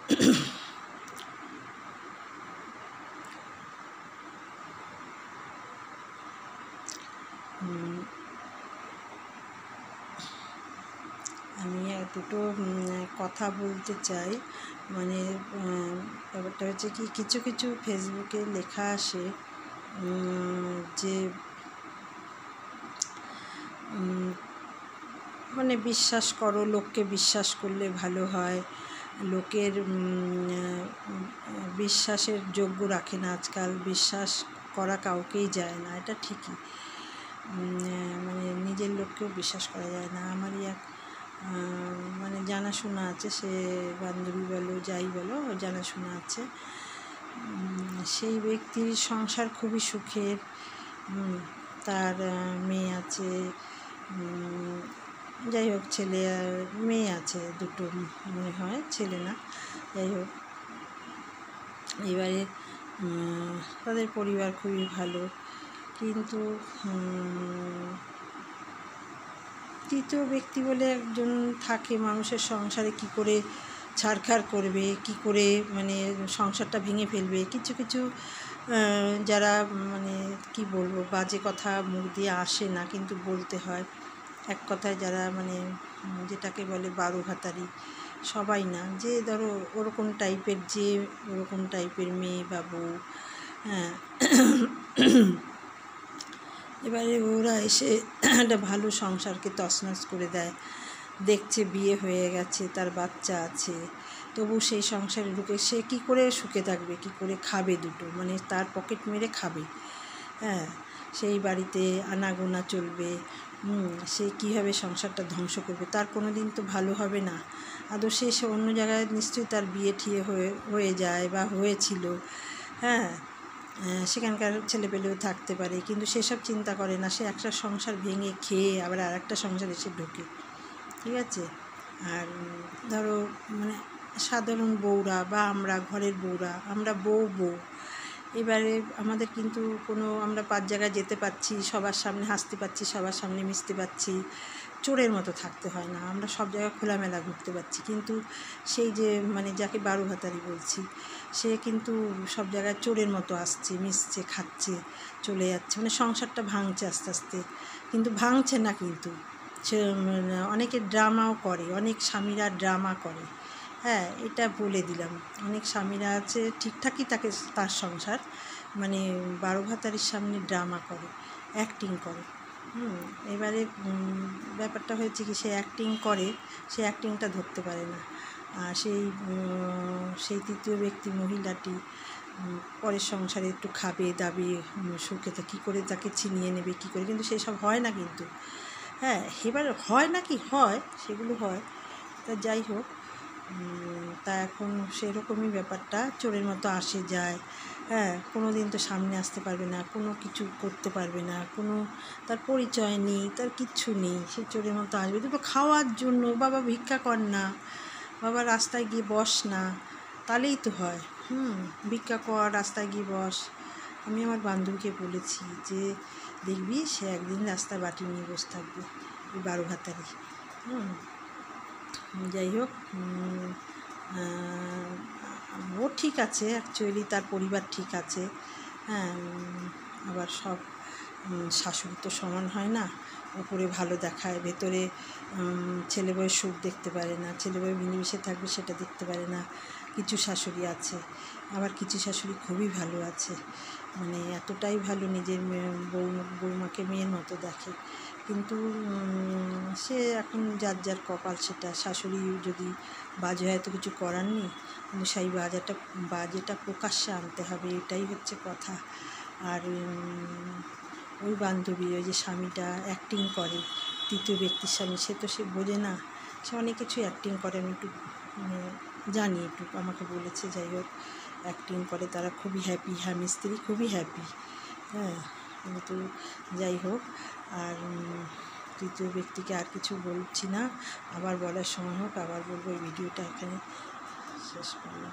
আমি দুটো কথা বলতে চাই। মানে ব্যাপারটা হচ্ছে কি, কিছু কিছু ফেসবুকে লেখা আসে যে মানে বিশ্বাস করো, লোককে বিশ্বাস করলে ভালো হয়, লোকের বিশ্বাসের যোগ্য রাখে না আজকাল, বিশ্বাস করা কাউকেই যায় না। এটা ঠিকই, মানে নিজের লোককেও বিশ্বাস করা যায় না। আমারই এক মানে জানাশোনা আছে, সে বান্ধবী বলো যাই বলো, জানাশোনা আছে। সেই ব্যক্তির সংসার খুবই সুখের, তার মেয়ে আছে, যাই হোক, ছেলে আর মেয়ে আছে দুটো মনে হয়, ছেলে না, যাই হোক। এবারে তাদের পরিবার খুবই ভালো, কিন্তু তৃতীয় ব্যক্তি বলে একজন থাকে মানুষের সংসারে। কি করে ছাড়খাড় করবে, কি করে মানে সংসারটা ভেঙে ফেলবে। কিছু কিছু যারা মানে কি বলবো, বাজে কথা মুখ দিয়ে আসে না কিন্তু বলতে হয়, এক কথায় যারা মানে যেটাকে বলে বারো ভাতারি, সবাই না, যে ধরো ওরকম টাইপের, যে ওরকম টাইপের মেয়ে বা বউ, হ্যাঁ। এবারে ওরা এসে একটা ভালো সংসারকে তছনছ করে দেয়। দেখছে বিয়ে হয়ে গেছে, তার বাচ্চা আছে, তবু সেই সংসারে ঢুকে সে কী করে সুখে থাকবে, কী করে খাবে দুটো, মানে তার পকেট মেরে খাবে, হ্যাঁ। সেই বাড়িতে আনাগোনা চলবে, সে কীভাবে সংসারটা ধ্বংস করবে, তার কোনো দিন তো ভালো হবে না। আদৌ সে অন্য জায়গায় নিশ্চয়ই তার বিয়ে ঠিয়ে হয়ে যায় বা হয়েছিল, হ্যাঁ, সেখানকার ছেলেপেলেও থাকতে পারে, কিন্তু সেসব চিন্তা করে না। সে একটা সংসার ভেঙে খেয়ে আবার আর একটা সংসার এসে ঢোকে, ঠিক আছে। আর ধরো মানে সাধারণ বউরা বা আমরা ঘরের বউরা, আমরা বউ এবারে আমাদের কিন্তু কোনো, আমরা 5 জায়গায় যেতে পারছি, সবার সামনে হাসতে পারছি, সবার সামনে মিশতে পারছি, চোরের মতো থাকতে হয় না, আমরা সব জায়গায় খোলামেলা ঘুরতে পারছি। কিন্তু সেই যে মানে যাকে বারো ভাতারি বলছি, সে কিন্তু সব জায়গায় চোরের মতো আসছে, মিশছে, খাচ্ছে, চলে যাচ্ছে, মানে সংসারটা ভাঙছে আস্তে আস্তে। কিন্তু ভাঙছে না, কিন্তু সে অনেকে ড্রামাও করে, অনেক স্বামীরা ড্রামা করে, হ্যাঁ, এটা বলে দিলাম। অনেক স্বামীরা আছে ঠিকঠাকই তার সংসার, মানে বারো ভাতারির সামনে ড্রামা করে, অ্যাক্টিং করে। এবারে ব্যাপারটা হয়েছে কি, সে অ্যাক্টিং করে, সে অ্যাক্টিংটা ধরতে পারে না। আর সেই তৃতীয় ব্যক্তি মহিলাটি পরের সংসারে একটু খাবে দাবে, সুখে কী করে তাকে ছিনিয়ে নেবে, কী করে, কিন্তু সেসব হয় না কিন্তু, হ্যাঁ। এবার হয় না কি হয়, সেগুলো হয়। তা যাই হোক, তা এখন সেরকমই ব্যাপারটা, চোরের মতো আসে যায়, হ্যাঁ। কোনো দিন তো সামনে আসতে পারবে না, কোনো কিছু করতে পারবে না, কোনো তার পরিচয় নেই, তার কিচ্ছু নেই, সে চোরের মতো আসবে দুটো খাওয়ার জন্য। বাবা ভিক্ষা কর না, বাবা রাস্তায় গিয়ে বস না, তাহলেই তো হয়, ভিক্ষা কর, রাস্তায় গিয়ে বস। আমি আমার বান্ধবীকে বলেছি যে দেখবি সে একদিন রাস্তায় বাটি নিয়ে বসে থাকবে, ওই বারো ভাতারি, যাই হোক। ও ঠিক আছে, অ্যাকচুয়ালি তার পরিবার ঠিক আছে, হ্যাঁ। আবার সব শাশুড়ি তো সমান হয় না, উপরে ভালো দেখায়, ভেতরে ছেলে বউয়ের সুখ দেখতে পারে না, ছেলে বউ মিলেমিশে থাকবে সেটা দেখতে পারে না। কিছু শাশুড়ি আছে, আবার কিছু শাশুড়ি খুবই ভালো আছে, মানে এতটাই ভালো, নিজের বৌমাকে মেয়ের মতো দেখে। কিন্তু সে এখন যার যার কপাল, সেটা শাশুড়ি যদি বাজে হয় তো কিছু করার নেই, কিন্তু সেই বাজেটা প্রকাশ্যে আনতে হবে, এটাই হচ্ছে কথা। আর ওই বান্ধবী, ওই যে স্বামীটা অ্যাক্টিং করে, তৃতীয় ব্যক্তির স্বামী, সে বোঝে না, সে অনেক কিছু অ্যাক্টিং করে, আমি একটু মানে জানি, একটু আমাকে বলেছে। যাই হোক, অ্যাক্টিং করে, তারা খুবই হ্যাপি, স্বামী স্ত্রী খুবই হ্যাপি, হ্যাঁ। কিন্তু যাই হোক, আর তৃতীয় ব্যক্তিকে আর কিছু বলছি না, আবার বলার সময় হোক আবার বলবো। এই ভিডিওটা এখানে শেষ করলাম।